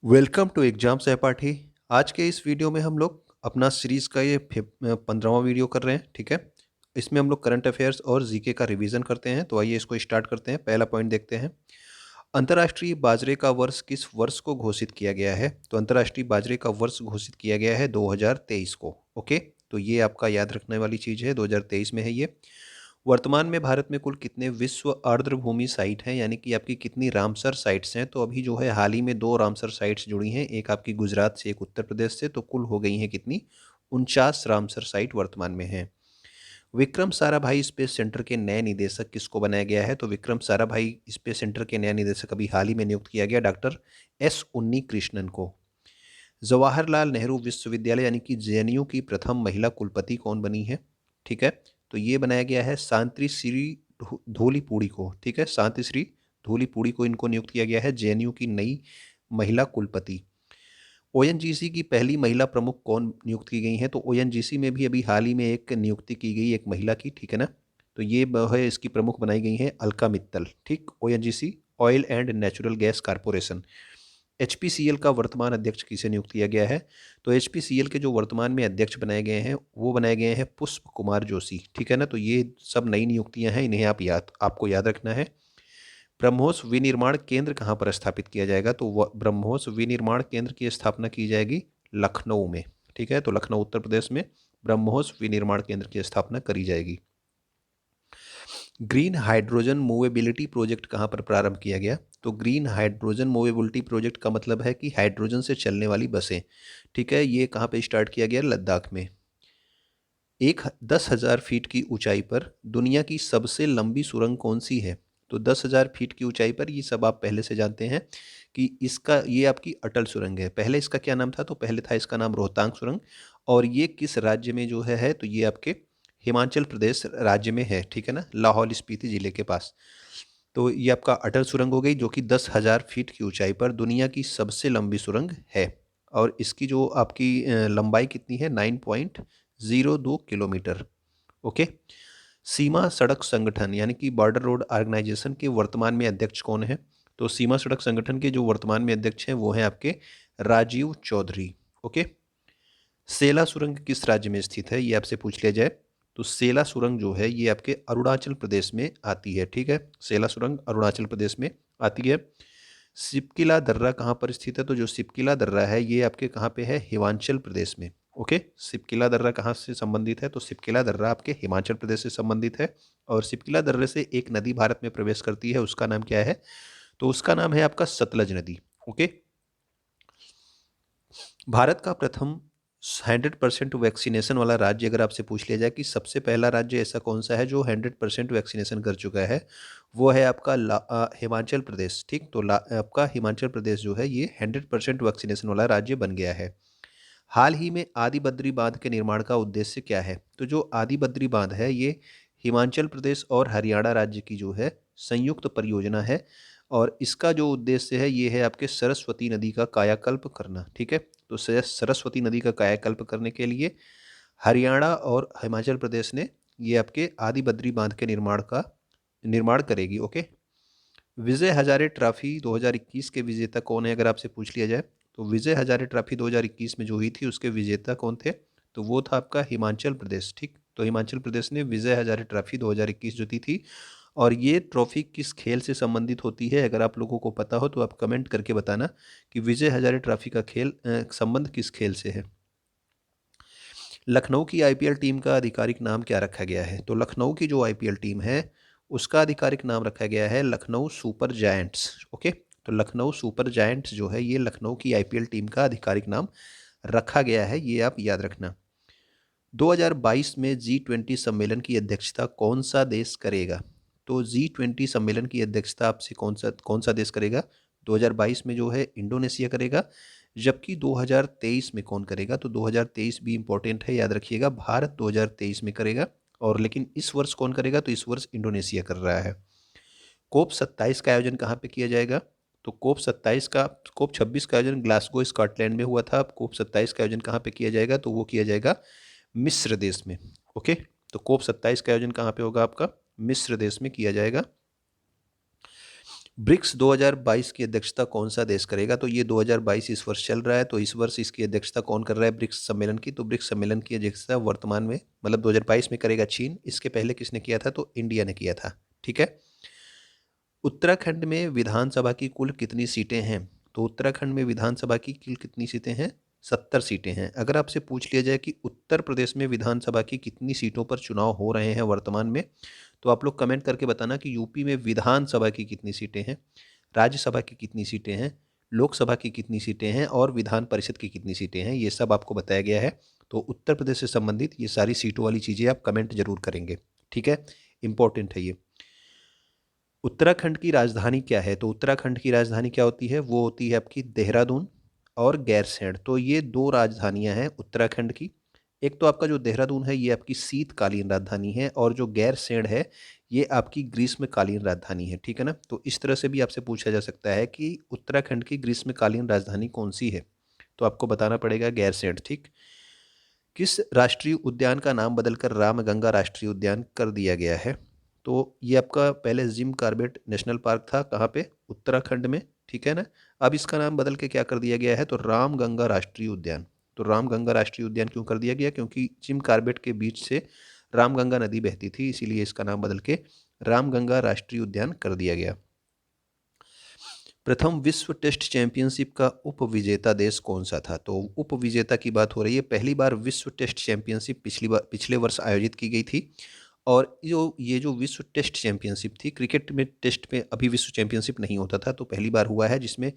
Welcome to exam सहपाठी। आज के इस वीडियो में हम लोग अपना सीरीज़ का ये 15वां वीडियो कर रहे हैं। ठीक है, इसमें हम लोग करंट अफेयर्स और जीके का रिवीजन करते हैं। तो आइए इसको स्टार्ट करते हैं। पहला पॉइंट देखते हैं, अंतर्राष्ट्रीय बाजरे का वर्ष किस वर्ष को घोषित किया गया है? तो अंतर्राष्ट्रीय बाजरे का वर्ष घोषित किया गया है 2023 को। ओके, तो ये आपका याद रखने वाली चीज़ है, 2023 में है ये। वर्तमान में भारत में कुल कितने विश्व आर्द्रभूमि साइट हैं, यानी कि आपकी कितनी रामसर साइट्स हैं? तो अभी जो है हाल ही में 2 रामसर साइट्स जुड़ी हैं, एक आपकी गुजरात से, एक उत्तर प्रदेश से। तो कुल हो गई हैं कितनी? 49 रामसर साइट वर्तमान में हैं। विक्रम साराभाई स्पेस सेंटर के नए निदेशक किसको बनाया गया है? तो विक्रम साराभाई स्पेस सेंटर के नए निदेशक अभी हाल ही में नियुक्त किया गया डॉक्टर एस उन्नी कृष्णन को। जवाहरलाल नेहरू विश्वविद्यालय यानी कि जेएनयू की प्रथम महिला कुलपति कौन बनी है? ठीक है, तो ये बनाया गया है शांति श्री धूलीपूड़ी को। ठीक है, शांति श्री धूलीपूड़ी को इनको नियुक्त किया गया है जेएनयू की नई महिला कुलपति। ओएनजीसी की पहली महिला प्रमुख कौन नियुक्त की गई है? तो ओएनजीसी में भी अभी हाल ही में एक नियुक्ति की गई एक महिला की। ठीक है ना, तो ये है इसकी प्रमुख बनाई गई है अलका मित्तल। ठीक, ONGC oil and natural gas corporation. HPCL का वर्तमान अध्यक्ष किसे नियुक्त किया गया है? तो एचपीसीएल के जो वर्तमान में अध्यक्ष बनाए गए हैं वो बनाए गए हैं पुष्प कुमार जोशी। ठीक है ना, तो ये सब नई नियुक्तियां हैं, इन्हें आपको याद रखना है। ब्रह्मोस विनिर्माण केंद्र कहाँ पर स्थापित किया जाएगा? तो ब्रह्मोस विनिर्माण केंद्र की स्थापना की जाएगी लखनऊ में। ठीक है, तो लखनऊ उत्तर प्रदेश में ब्रह्मोस विनिर्माण केंद्र की स्थापना करी जाएगी। ग्रीन हाइड्रोजन मूवेबिलिटी प्रोजेक्ट कहाँ पर प्रारंभ किया गया? तो ग्रीन हाइड्रोजन मूवेबिलिटी प्रोजेक्ट का मतलब है कि हाइड्रोजन से चलने वाली बसें। ठीक है, ये कहाँ पे स्टार्ट किया गया? लद्दाख में। 10,000 फीट की ऊंचाई पर दुनिया की सबसे लंबी सुरंग कौन सी है? तो 10,000 फीट की ऊंचाई पर, ये सब आप पहले से जानते हैं कि इसका ये आपकी अटल सुरंग है। पहले इसका क्या नाम था? तो पहले था इसका नाम रोहतांग सुरंग। और ये किस राज्य में जो है तो ये आपके हिमाचल प्रदेश राज्य में है। ठीक है ना, लाहौल स्पीति जिले के पास। तो ये आपका अटल सुरंग हो गई, जो कि 10,000 फीट की ऊंचाई पर दुनिया की सबसे लंबी सुरंग है। और इसकी जो आपकी लंबाई कितनी है? 9.02 किलोमीटर। ओके। सीमा सड़क संगठन यानी कि बॉर्डर रोड ऑर्गेनाइजेशन के वर्तमान में अध्यक्ष कौन है? तो सीमा सड़क संगठन के जो वर्तमान में अध्यक्ष हैं वो हैं आपके राजीव चौधरी। ओके। सेला सुरंग किस राज्य में स्थित है, ये आपसे पूछ लिया जाए तो सेला सुरंग जो है ये आपके अरुणाचल प्रदेश में आती है। ठीक है, सेला सुरंग अरुणाचल प्रदेश में आती है। सिपकिला दर्रा कहाँ पर स्थित है? तो जो सिपकिला दर्रा है ये आपके कहाँ पे है? हिमाचल प्रदेश में। ओके, सिपकिला दर्रा कहाँ से संबंधित है? तो सिपकिला दर्रा आपके हिमाचल प्रदेश से संबंधित है। और सिपकिला दर्रे से एक नदी भारत में प्रवेश करती है, उसका नाम क्या है? तो उसका नाम है आपका सतलज नदी। ओके। भारत का प्रथम 100% वैक्सीनेशन वाला राज्य अगर आपसे पूछ लिया जाए कि सबसे पहला राज्य ऐसा कौन सा है जो 100% वैक्सीनेशन कर चुका है, वो है आपका हिमाचल प्रदेश। ठीक, तो आपका हिमाचल प्रदेश जो है ये 100% वैक्सीनेशन वाला राज्य बन गया है। हाल ही में आदि बद्री बांध के निर्माण का उद्देश्य क्या है? तो जो आदि बद्री बांध है ये हिमाचल प्रदेश और हरियाणा राज्य की जो है संयुक्त परियोजना है। और इसका जो उद्देश्य है ये है आपके सरस्वती नदी का कायाकल्प करना। ठीक है, तो सरस्वती नदी का कायाकल्प करने के लिए हरियाणा और हिमाचल प्रदेश ने ये आपके आदि बद्री बांध के निर्माण करेगी। ओके। विजय हजारे ट्रॉफी 2021 के विजेता कौन है अगर आपसे पूछ लिया जाए? तो विजय हजारे ट्रॉफी 2021 में जो हुई थी उसके विजेता कौन थे? तो वो था आपका हिमाचल प्रदेश। ठीक, तो हिमाचल प्रदेश ने विजय हजारे ट्रॉफी 2021 जीती थी। और ये ट्रॉफी किस खेल से संबंधित होती है? अगर आप लोगों को पता हो तो आप कमेंट करके बताना कि विजय हजारे ट्रॉफी का संबंध किस खेल से है। लखनऊ की आईपीएल टीम का आधिकारिक नाम क्या रखा गया है? तो लखनऊ की जो आईपीएल टीम है उसका आधिकारिक नाम रखा गया है लखनऊ सुपर जायंट्स। ओके, तो लखनऊ सुपर जायंट्स जो है ये लखनऊ की आईपीएल टीम का आधिकारिक नाम रखा गया है, ये आप याद रखना। 2022 में G20 सम्मेलन की अध्यक्षता कौन सा देश करेगा? तो G20 सम्मेलन की अध्यक्षता आपसे कौन सा देश करेगा? 2022 में जो है इंडोनेशिया करेगा। जबकि 2023 में कौन करेगा? तो 2023 भी इंपॉर्टेंट है, याद रखिएगा, भारत 2023 में करेगा। और लेकिन इस वर्ष कौन करेगा? तो इस वर्ष इंडोनेशिया कर रहा है। कोप 27 का आयोजन कहाँ पे किया जाएगा? तो कोप 26 का आयोजन ग्लासगो स्कॉटलैंड में हुआ था। अब कोप 27 का आयोजन कहाँ पे किया जाएगा? तो वो किया जाएगा मिस्र देश में। ओके, तो कोप 27 का आयोजन कहाँ पे होगा? आपका मिस्र देश में किया जाएगा। ब्रिक्स 2022 की अध्यक्षता कौन सा देश करेगा? तो ये 2022 इस वर्ष चल रहा है, तो इस वर्ष इसकी अध्यक्षता कौन कर रहा है ब्रिक्स सम्मेलन की? तो ब्रिक्स सम्मेलन की अध्यक्षता वर्तमान में मतलब 2022 में करेगा चीन। इसके पहले किसने किया था? तो इंडिया ने किया था। ठीक है। उत्तराखंड में विधानसभा की कुल कितनी सीटें हैं? तो उत्तराखंड में विधानसभा की कुल कितनी सीटें हैं? 70 सीटें हैं। अगर आपसे पूछ लिया जाए कि उत्तर प्रदेश में विधानसभा की कितनी सीटों पर चुनाव हो रहे हैं वर्तमान में, तो आप लोग कमेंट करके बताना कि यूपी में विधानसभा की कितनी सीटें हैं, राज्यसभा की कितनी सीटें हैं, लोकसभा की कितनी सीटें हैं और विधान परिषद की कितनी सीटें हैं। ये सब आपको बताया गया है। तो उत्तर प्रदेश से संबंधित ये सारी सीटों वाली चीज़ें आप कमेंट जरूर करेंगे। ठीक है, इंपॉर्टेंट है ये। उत्तराखंड की राजधानी क्या है? तो उत्तराखंड की राजधानी क्या होती है? वो होती है आपकी देहरादून और गैरसैंण। तो ये दो राजधानियां हैं उत्तराखंड की। एक तो आपका जो देहरादून है ये आपकी शीतकालीन राजधानी है और जो गैरसैंण है ये आपकी ग्रीष्मकालीन राजधानी है। ठीक है ना। तो इस तरह से भी आपसे पूछा जा सकता है कि उत्तराखंड की ग्रीष्मकालीन राजधानी कौन सी है? तो आपको बताना पड़ेगा गैरसैंण। ठीक। किस राष्ट्रीय उद्यान का नाम बदलकर रामगंगा राष्ट्रीय उद्यान कर दिया गया है? तो ये आपका पहले जिम कॉर्बेट नेशनल पार्क था, कहाँ पे? उत्तराखंड में। ठीक है ना। अब इसका नाम बदल के क्या कर दिया गया है? तो रामगंगा राष्ट्रीय उद्यान। तो रामगंगा राष्ट्रीय उद्यान क्यों कर दिया गया? क्योंकि जिम कॉर्बेट के बीच से रामगंगा नदी बहती थी, इसीलिए इसका नाम बदल के रामगंगा राष्ट्रीय उद्यान कर दिया गया। प्रथम विश्व टेस्ट चैंपियनशिप का उपविजेता देश कौन सा था? तो उपविजेता की बात हो रही है। पहली बार विश्व टेस्ट चैंपियनशिप पिछले वर्ष आयोजित की गई थी। और ये जो विश्व टेस्ट चैंपियनशिप थी, क्रिकेट में टेस्ट में अभी विश्व चैंपियनशिप नहीं होता था, तो पहली बार हुआ है जिसमें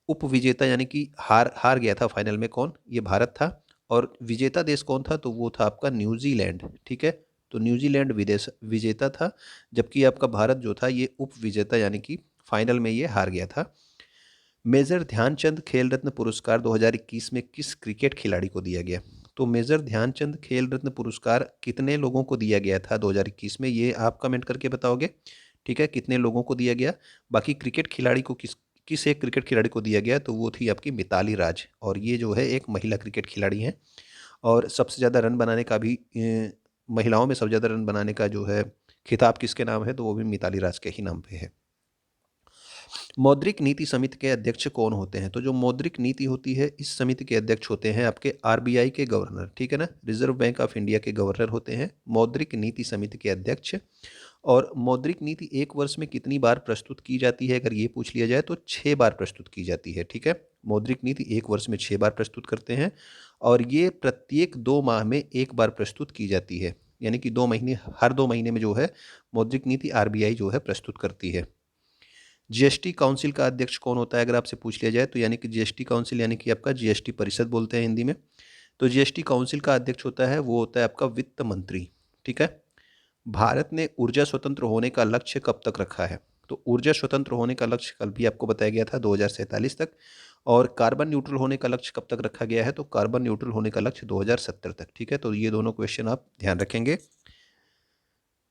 उपविजेता यानी कि हार हार गया था फाइनल में। कौन? ये भारत था। और विजेता देश कौन था? तो वो था आपका न्यूजीलैंड। ठीक है। तो न्यूजीलैंड विदेश विजेता था, जबकि आपका भारत जो था ये उपविजेता यानी कि फाइनल में ये हार गया था। मेजर ध्यानचंद खेल रत्न पुरस्कार 2021 में किस क्रिकेट खिलाड़ी को दिया गया? तो मेजर ध्यानचंद खेल रत्न पुरस्कार कितने लोगों को दिया गया था 2021 में? ये आप कमेंट करके बताओगे। ठीक है, कितने लोगों को दिया गया? बाकी क्रिकेट खिलाड़ी को किस किस एक क्रिकेट खिलाड़ी को दिया गया? तो वो थी आपकी मिताली राज, और ये जो है एक महिला क्रिकेट खिलाड़ी हैं। और सबसे ज़्यादा रन बनाने का भी महिलाओं में सबसे ज़्यादा रन बनाने का जो है खिताब किसके नाम है? तो वो भी मिताली राज के ही नाम पे है। मौद्रिक नीति समिति के अध्यक्ष कौन होते हैं? तो जो मौद्रिक नीति होती है इस समिति के अध्यक्ष होते हैं आपके आरबीआई के गवर्नर। ठीक है ना। रिजर्व बैंक ऑफ इंडिया के गवर्नर होते हैं मौद्रिक नीति समिति के अध्यक्ष। और मौद्रिक नीति एक वर्ष में कितनी बार प्रस्तुत की जाती है? अगर ये पूछ लिया जाए तो 6 बार प्रस्तुत की जाती है। ठीक है। मौद्रिक नीति एक वर्ष में 6 बार प्रस्तुत करते हैं और ये प्रत्येक 2 माह में एक बार प्रस्तुत की जाती है। यानी कि 2 महीने, हर 2 महीने में जो है मौद्रिक नीति आरबीआई जो है प्रस्तुत करती है। जीएसटी काउंसिल का अध्यक्ष कौन होता है? अगर आपसे पूछ लिया जाए तो यानी कि जीएसटी काउंसिल यानी कि आपका जीएसटी परिषद बोलते हैं हिंदी में। तो जीएसटी काउंसिल का अध्यक्ष होता है वो होता है आपका वित्त मंत्री। ठीक है। भारत ने ऊर्जा स्वतंत्र होने का लक्ष्य कब तक रखा है? तो ऊर्जा स्वतंत्र होने का लक्ष्य कल भी आपको बताया गया था 2047 तक। और कार्बन न्यूट्रल होने का लक्ष्य कब तक रखा गया है? तो कार्बन न्यूट्रल होने का लक्ष्य 2070 तक। ठीक है। तो ये दोनों क्वेश्चन आप ध्यान रखेंगे।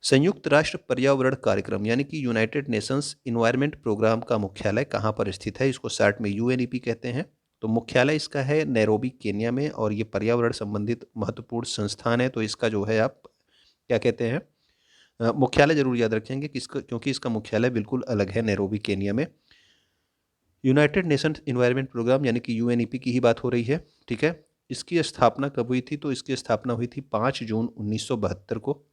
संयुक्त राष्ट्र पर्यावरण कार्यक्रम यानी कि यूनाइटेड नेशंस इन्वायरमेंट प्रोग्राम का मुख्यालय कहाँ पर स्थित है? इसको शॉर्ट में यूएनईपी कहते हैं। तो मुख्यालय इसका है नैरोबी केन्या में, और ये पर्यावरण संबंधित महत्वपूर्ण संस्थान है। तो इसका जो है आप क्या कहते हैं, मुख्यालय जरूर याद रखेंगे किसका, क्योंकि इसका मुख्यालय बिल्कुल अलग है नैरोबी केन्या में। यूनाइटेड नेशंस इन्वायरमेंट प्रोग्राम यानी कि यूएनईपी की ही बात हो रही है। ठीक है। इसकी स्थापना कब हुई थी? तो इसकी स्थापना हुई थी 5 जून 1972 को।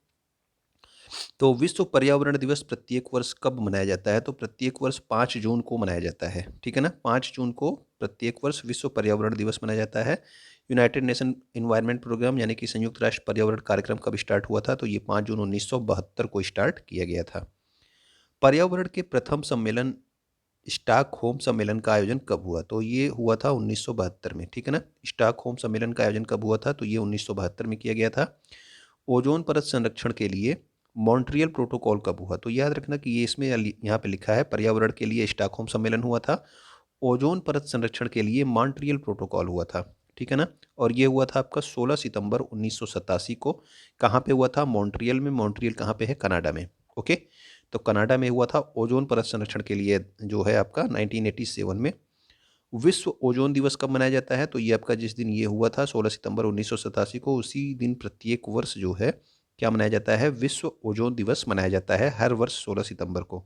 तो विश्व पर्यावरण दिवस प्रत्येक वर्ष कब मनाया जाता है? तो प्रत्येक वर्ष 5 जून को मनाया जाता है। ठीक है ना। 5 जून को प्रत्येक वर्ष विश्व पर्यावरण दिवस मनाया जाता है। यूनाइटेड नेशन इन्वायरमेंट प्रोग्राम यानी कि संयुक्त राष्ट्र पर्यावरण कार्यक्रम कब स्टार्ट हुआ था? तो ये 5 जून 1972 को स्टार्ट किया गया था। पर्यावरण के प्रथम सम्मेलन स्टॉकहोम सम्मेलन का आयोजन कब हुआ? तो ये हुआ था 1972 में। ठीक है ना। स्टॉकहोम सम्मेलन का आयोजन कब हुआ था? तो ये 1972 में किया गया था। ओजोन परत संरक्षण के लिए मॉन्ट्रियल प्रोटोकॉल कब हुआ? तो याद रखना कि ये इसमें यहाँ पे लिखा है पर्यावरण के लिए स्टॉकहोम सम्मेलन हुआ था, ओजोन परत संरक्षण के लिए मॉन्ट्रियल प्रोटोकॉल हुआ था। ठीक है ना। और ये हुआ था आपका 16 सितंबर 1987 को। कहाँ पे हुआ था? मॉन्ट्रियल में। मॉन्ट्रियल कहाँ पे है? कनाडा में। ओके। तो कनाडा में हुआ था ओजोन परत संरक्षण के लिए जो है आपका 1987 में। विश्व ओजोन दिवस कब मनाया जाता है? तो ये आपका जिस दिन ये हुआ था 16 सितंबर 1987 को, उसी दिन प्रत्येक वर्ष जो है क्या मनाया जाता है? विश्व ओजोन दिवस मनाया जाता है हर वर्ष 16 सितंबर को।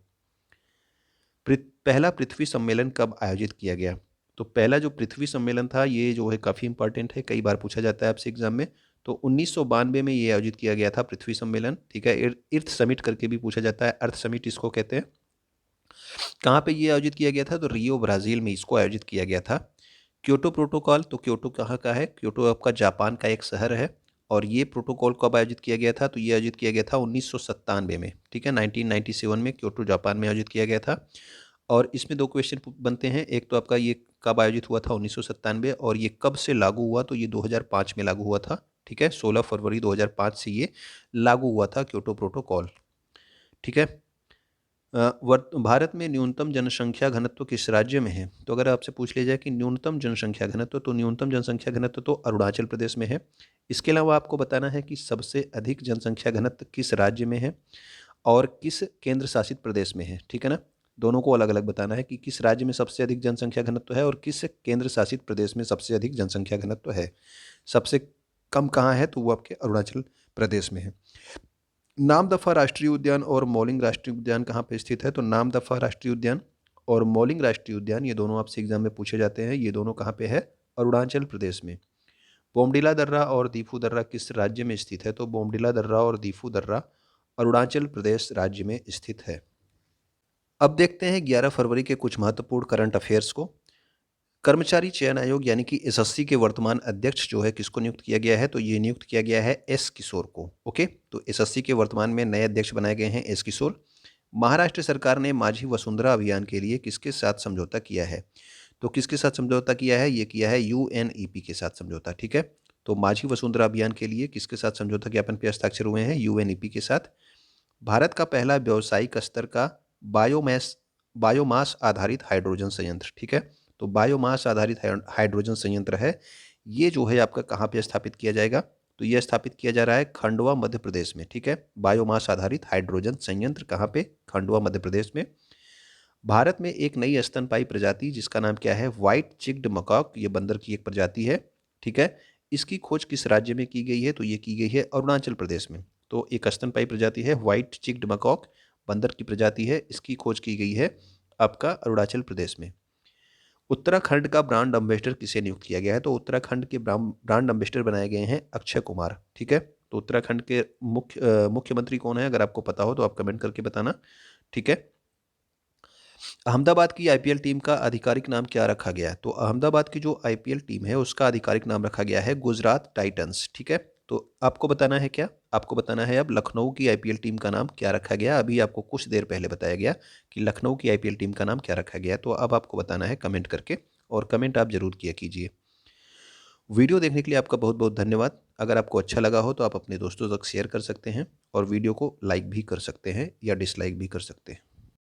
पहला पृथ्वी सम्मेलन कब आयोजित किया गया? तो पहला जो पृथ्वी सम्मेलन था ये जो है काफ़ी इंपॉर्टेंट है, कई बार पूछा जाता है आपसे एग्जाम में। तो 1992 में ये आयोजित किया गया था पृथ्वी सम्मेलन, ठीक है। अर्थ समिट करके भी पूछा जाता है, अर्थ समिट इसको कहते हैं। कहाँ पे ये आयोजित किया गया था? तो रियो ब्राज़ील में इसको आयोजित किया गया था। क्योटो प्रोटोकॉल, तो क्योटो कहाँ का है? क्योटो आपका जापान का एक शहर है। और ये प्रोटोकॉल कब आयोजित किया गया था? तो ये आयोजित किया गया था 1997 में, ठीक है। 1997 में क्योटो जापान में आयोजित किया गया था। और इसमें दो क्वेश्चन बनते हैं, एक तो आपका ये कब आयोजित हुआ था 1997, और ये कब से लागू हुआ? तो ये 2005 में लागू हुआ था, ठीक है। 16 फरवरी 2005 से ये लागू हुआ था क्योटो प्रोटोकॉल, ठीक है। भारत में न्यूनतम जनसंख्या घनत्व किस राज्य में है? तो अगर आपसे पूछ लिया जाए कि न्यूनतम जनसंख्या घनत्व, तो न्यूनतम जनसंख्या घनत्व तो अरुणाचल प्रदेश में है। इसके अलावा आपको बताना है कि सबसे अधिक जनसंख्या घनत्व किस राज्य में है और किस केंद्र शासित प्रदेश में है, ठीक है ना। दोनों को अलग अलग बताना है कि किस राज्य में सबसे अधिक जनसंख्या घनत्व है और किस केंद्र शासित प्रदेश में सबसे अधिक जनसंख्या घनत्व है। सबसे कम कहाँ है? तो वो आपके अरुणाचल प्रदेश में है। नामदफा राष्ट्रीय उद्यान और मौलिंग राष्ट्रीय उद्यान कहाँ पे स्थित है? तो नामदफा राष्ट्रीय उद्यान और मौलिंग राष्ट्रीय उद्यान ये दोनों आपसे एग्जाम में पूछे जाते हैं। ये दोनों कहाँ पे है? अरुणाचल प्रदेश में। बोमडिला दर्रा और दीफू दर्रा किस राज्य में स्थित है? तो बोमडिला दर्रा और दीफू दर्रा अरुणाचल प्रदेश राज्य में स्थित है। अब देखते हैं 11 फरवरी के कुछ महत्वपूर्ण करंट अफेयर्स को। कर्मचारी चयन आयोग यानी कि एसएससी के वर्तमान अध्यक्ष जो है किसको नियुक्त किया गया है? तो ये नियुक्त किया गया है एस किशोर को। ओके, तो एसएससी के वर्तमान में नए अध्यक्ष बनाए गए हैं एस किशोर। महाराष्ट्र सरकार ने माझी वसुंधरा अभियान के लिए किसके साथ समझौता किया है? तो किसके साथ समझौता किया है? ये किया है यूएनईपी के साथ समझौता, ठीक है। तो माझी वसुंधरा अभियान के लिए किसके साथ समझौता ज्ञापन पे हस्ताक्षर हुए हैं? यूएनईपी के साथ। भारत का पहला व्यावसायिक स्तर का बायोमास आधारित हाइड्रोजन संयंत्र, ठीक है। तो बायोमास आधारित हाइड्रोजन संयंत्र है, ये जो है आपका कहाँ पे स्थापित किया जाएगा? तो यह स्थापित किया जा रहा है खंडवा मध्य प्रदेश में, ठीक है। बायोमास आधारित हाइड्रोजन संयंत्र कहाँ पे? खंडवा मध्य प्रदेश में। भारत में एक नई स्तनपायी प्रजाति जिसका नाम क्या है? व्हाइट चिक्ड मकॉक, ये बंदर की एक प्रजाति है, ठीक है। इसकी खोज किस राज्य में की गई है? तो ये की गई है अरुणाचल प्रदेश में। तो एक स्तनपायी प्रजाति है व्हाइट चिक्ड मकॉक, बंदर की प्रजाति है, इसकी खोज की गई है आपका अरुणाचल प्रदेश में। उत्तराखंड का ब्रांड एम्बेसडर किसे नियुक्त किया गया है? तो उत्तराखंड के ब्रांड एम्बेसडर बनाए गए हैं अक्षय कुमार, ठीक है। तो उत्तराखंड के मुख्यमंत्री कौन है? अगर आपको पता हो तो आप कमेंट करके बताना, ठीक है। अहमदाबाद की आईपीएल टीम का आधिकारिक नाम क्या रखा गया है? तो अहमदाबाद की जो आईपीएल टीम है उसका आधिकारिक नाम रखा गया है गुजरात टाइटंस, ठीक है। तो आपको बताना है क्या? आपको बताना है अब लखनऊ की आईपीएल टीम का नाम क्या रखा गया। अभी आपको कुछ देर पहले बताया गया कि लखनऊ की आईपीएल टीम का नाम क्या रखा गया, तो अब आपको बताना है कमेंट करके, और कमेंट आप जरूर किया कीजिए। वीडियो देखने के लिए आपका बहुत बहुत धन्यवाद। अगर आपको अच्छा लगा हो तो आप अपने दोस्तों तक शेयर कर सकते हैं और वीडियो को लाइक भी कर सकते हैं या डिसलाइक भी कर सकते हैं।